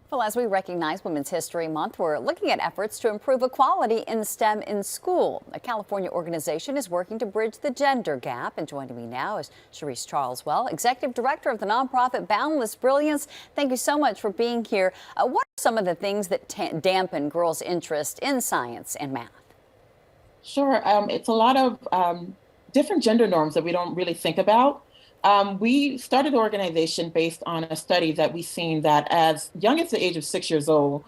Well, as we recognize Women's History Month, we're looking at efforts to improve equality in STEM in school. A California organization is working to bridge the gender gap. And joining me now is Cherise Charleswell, Executive Director of the nonprofit Boundless Brilliance. Thank you so much for being here. What are some of the things that dampen girls' interest in science and math? Sure. It's a lot of different gender norms that we don't really think about. We started the organization based on a study that we've seen that as young as the age of 6 years old,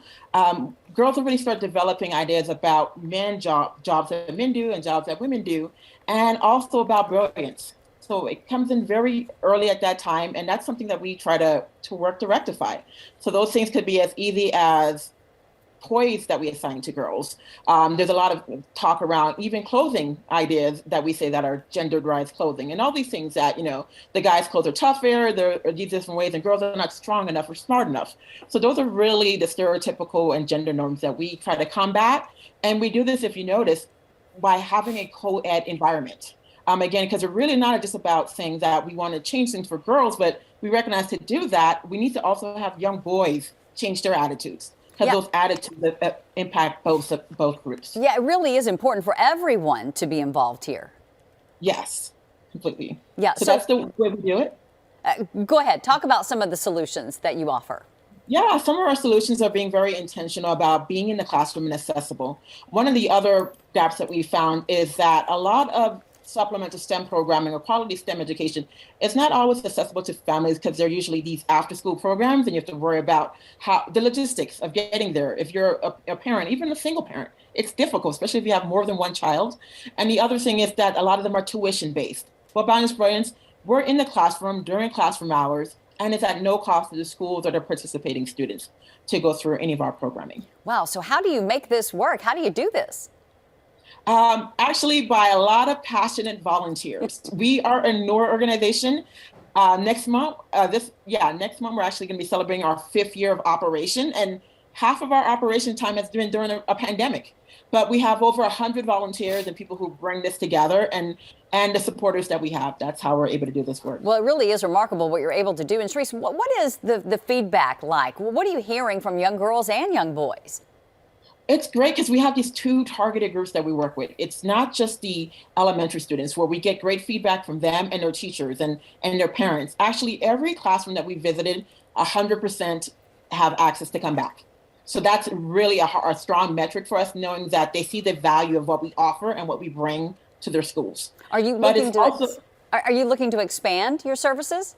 girls already start developing ideas about jobs that men do and jobs that women do, and also about brilliance. So it comes in very early at that time, and that's something that we try to work to rectify. So those things could be as easy as toys that we assign to girls. There's a lot of talk around even clothing ideas that we say that are genderized clothing and all these things that, the guys' clothes are tougher, they're these different ways, and girls are not strong enough or smart enough. So those are really the stereotypical and gender norms that we try to combat. And we do this, if you notice, by having a co-ed environment. Again, because it's really not just about saying that we want to change things for girls, but we recognize to do that, we need to also have young boys change their attitudes. Because those attitudes that impact both groups. Yeah, it really is important for everyone to be involved here. Yes, completely. Yeah, so that's the way we do it. Go ahead, talk about some of the solutions that you offer. Yeah, some of our solutions are being very intentional about being in the classroom and accessible. One of the other gaps that we found is that a lot of supplemental STEM programming or quality STEM education is not always accessible to families because they're usually these after-school programs, and you have to worry about how the logistics of getting there. If you're a parent, even a single parent, it's difficult, especially if you have more than one child. And the other thing is that a lot of them are tuition-based. Well, Boundless Brilliance, we're in the classroom during classroom hours, and it's at no cost to the schools or the participating students to go through any of our programming. Wow, so how do you make this work? How do you do this? Actually, by a lot of passionate volunteers. We are a newer organization. Next month, next month we're actually going to be celebrating our 5th year of operation, and half of our operation time has been during a pandemic. But we have over 100 volunteers and people who bring this together, and the supporters that we have. That's how we're able to do this work. Well, it really is remarkable what you're able to do. And Cherise, what is the feedback like? What are you hearing from young girls and young boys? It's great because we have these 2 targeted groups that we work with. It's not just the elementary students where we get great feedback from them and their teachers and their parents. Actually, every classroom that we visited, 100% have access to come back. So that's really a strong metric for us, knowing that they see the value of what we offer and what we bring to their schools. Are you looking to expand your services?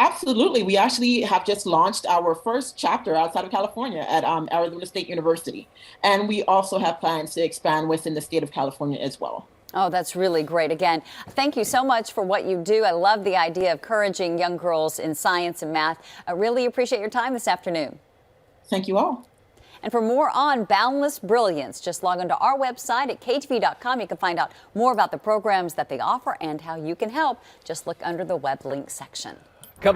Absolutely. We actually have just launched our first chapter outside of California at Arizona State University. And we also have plans to expand within the state of California as well. Oh, that's really great. Again, thank you so much for what you do. I love the idea of encouraging young girls in science and math. I really appreciate your time this afternoon. Thank you all. And for more on Boundless Brilliance, just log on to our website at KTVU.com. You can find out more about the programs that they offer and how you can help. Just look under the web link section.